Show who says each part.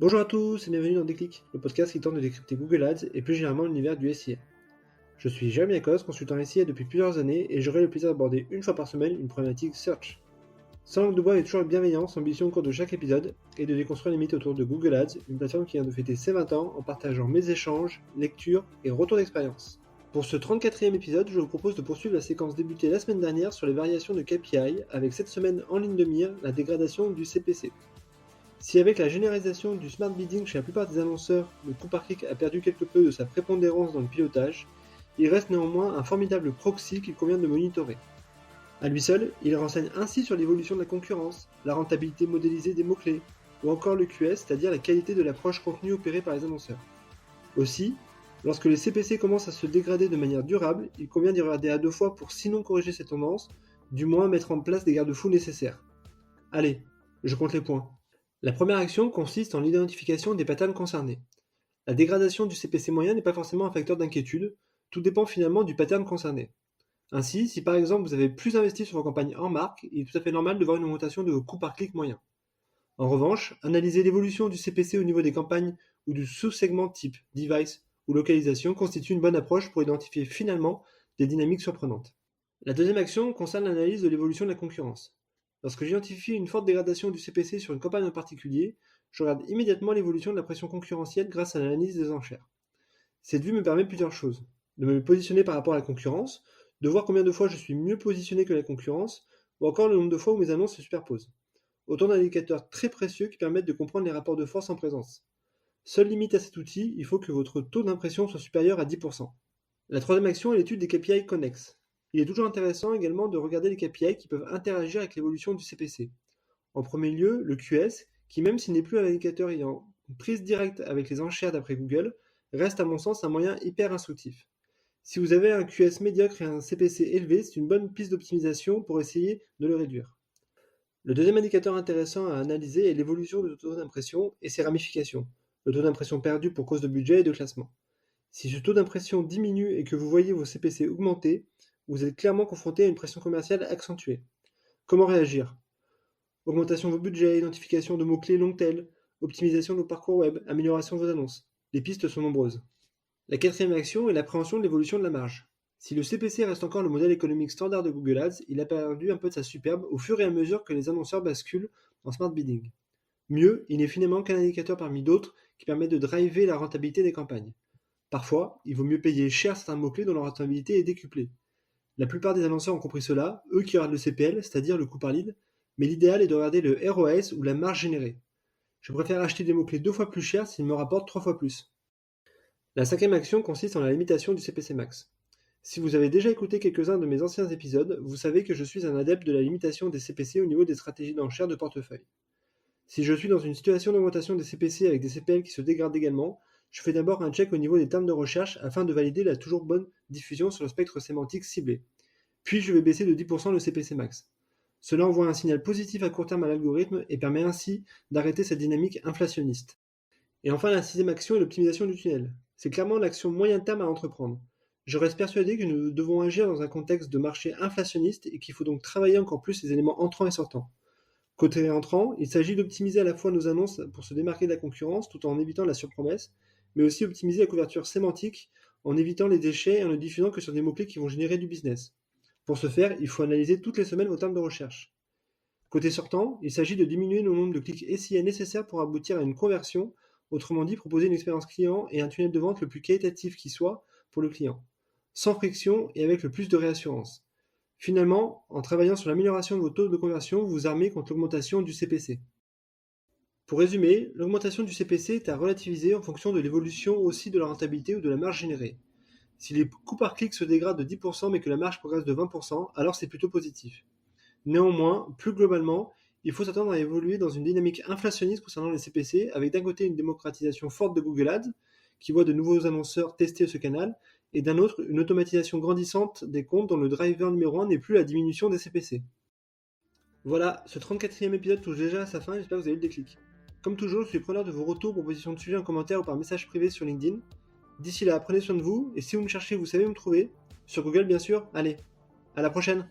Speaker 1: Bonjour à tous et bienvenue dans Déclic, le podcast qui tente de décrypter Google Ads et plus généralement l'univers du SIA. Je suis Jérémy Lacoste, consultant SIA depuis plusieurs années et j'aurai le plaisir d'aborder une fois par semaine une problématique search. Sans langue de bois et toujours avec bienveillance, ambition au cours de chaque épisode est de déconstruire les mythes autour de Google Ads, une plateforme qui vient de fêter ses 20 ans en partageant mes échanges, lectures et retours d'expérience. Pour ce 34e épisode, je vous propose de poursuivre la séquence débutée la semaine dernière sur les variations de KPI avec cette semaine en ligne de mire la dégradation du CPC. Si avec la généralisation du smart bidding chez la plupart des annonceurs, le coût par clic a perdu quelque peu de sa prépondérance dans le pilotage, il reste néanmoins un formidable proxy qu'il convient de monitorer. À lui seul, il renseigne ainsi sur l'évolution de la concurrence, la rentabilité modélisée des mots-clés, ou encore le QS, c'est-à-dire la qualité de l'approche contenue opérée par les annonceurs. Aussi, lorsque les CPC commencent à se dégrader de manière durable, il convient d'y regarder à deux fois pour sinon corriger ces tendances, du moins mettre en place des garde-fous nécessaires. Allez, je compte les points. La première action consiste en l'identification des patterns concernés. La dégradation du CPC moyen n'est pas forcément un facteur d'inquiétude, tout dépend finalement du pattern concerné. Ainsi, si par exemple vous avez plus investi sur vos campagnes en marque, il est tout à fait normal de voir une augmentation de vos coûts par clic moyen. En revanche, analyser l'évolution du CPC au niveau des campagnes ou du sous-segment type device ou localisation constitue une bonne approche pour identifier finalement des dynamiques surprenantes. La deuxième action concerne l'analyse de l'évolution de la concurrence. Lorsque j'identifie une forte dégradation du CPC sur une campagne en particulier, je regarde immédiatement l'évolution de la pression concurrentielle grâce à l'analyse des enchères. Cette vue me permet plusieurs choses. De me positionner par rapport à la concurrence, de voir combien de fois je suis mieux positionné que la concurrence, ou encore le nombre de fois où mes annonces se superposent. Autant d'indicateurs très précieux qui permettent de comprendre les rapports de force en présence. Seule limite à cet outil, il faut que votre taux d'impression soit supérieur à 10%. La troisième action est l'étude des KPI connexes. Il est toujours intéressant également de regarder les KPI qui peuvent interagir avec l'évolution du CPC. En premier lieu, le QS, qui même s'il n'est plus un indicateur ayant une prise directe avec les enchères d'après Google, reste à mon sens un moyen hyper instructif. Si vous avez un QS médiocre et un CPC élevé, c'est une bonne piste d'optimisation pour essayer de le réduire. Le deuxième indicateur intéressant à analyser est l'évolution du taux d'impression et ses ramifications, le taux d'impression perdu pour cause de budget et de classement. Si ce taux d'impression diminue et que vous voyez vos CPC augmenter, vous êtes clairement confronté à une pression commerciale accentuée. Comment réagir? Augmentation de vos budgets, identification de mots-clés long tail, optimisation de vos parcours web, amélioration de vos annonces. Les pistes sont nombreuses. La quatrième action est l'appréhension de l'évolution de la marge. Si le CPC reste encore le modèle économique standard de Google Ads, il a perdu un peu de sa superbe au fur et à mesure que les annonceurs basculent en smart bidding. Mieux, il n'est finalement qu'un indicateur parmi d'autres qui permet de driver la rentabilité des campagnes. Parfois, il vaut mieux payer cher certains mots-clés dont la rentabilité est décuplée. La plupart des annonceurs ont compris cela, eux qui regardent le CPL, c'est-à-dire le coût par lead, mais l'idéal est de regarder le ROAS ou la marge générée. Je préfère acheter des mots-clés 2 fois plus cher s'ils me rapportent 3 fois plus. La cinquième action consiste en la limitation du CPC max. Si vous avez déjà écouté quelques-uns de mes anciens épisodes, vous savez que je suis un adepte de la limitation des CPC au niveau des stratégies d'enchères de portefeuille. Si je suis dans une situation d'augmentation des CPC avec des CPL qui se dégradent également, je fais d'abord un check au niveau des termes de recherche afin de valider la toujours bonne diffusion sur le spectre sémantique ciblé. Puis je vais baisser de 10% le CPC max. Cela envoie un signal positif à court terme à l'algorithme et permet ainsi d'arrêter cette dynamique inflationniste. Et enfin, la sixième action est l'optimisation du tunnel. C'est clairement l'action moyen terme à entreprendre. Je reste persuadé que nous devons agir dans un contexte de marché inflationniste et qu'il faut donc travailler encore plus les éléments entrants et sortants. Côté entrant, il s'agit d'optimiser à la fois nos annonces pour se démarquer de la concurrence tout en évitant la surpromesse, mais aussi optimiser la couverture sémantique en évitant les déchets et en ne diffusant que sur des mots-clés qui vont générer du business. Pour ce faire, il faut analyser toutes les semaines vos termes de recherche. Côté sortant, il s'agit de diminuer le nombre de clics SIA nécessaires pour aboutir à une conversion, autrement dit proposer une expérience client et un tunnel de vente le plus qualitatif qui soit pour le client, sans friction et avec le plus de réassurance. Finalement, en travaillant sur l'amélioration de vos taux de conversion, vous vous armez contre l'augmentation du CPC. Pour résumer, l'augmentation du CPC est à relativiser en fonction de l'évolution aussi de la rentabilité ou de la marge générée. Si les coûts par clic se dégradent de 10% mais que la marge progresse de 20%, alors c'est plutôt positif. Néanmoins, plus globalement, il faut s'attendre à évoluer dans une dynamique inflationniste concernant les CPC, avec d'un côté une démocratisation forte de Google Ads, qui voit de nouveaux annonceurs tester ce canal, et d'un autre une automatisation grandissante des comptes dont le driver numéro 1 n'est plus la diminution des CPC. Voilà, ce 34e épisode touche déjà à sa fin, j'espère que vous avez eu le déclic. Comme toujours, je suis preneur de vos retours, propositions de sujets en commentaire ou par message privé sur LinkedIn. D'ici là, prenez soin de vous, et si vous me cherchez, vous savez où me trouver. Sur Google bien sûr, allez, à la prochaine!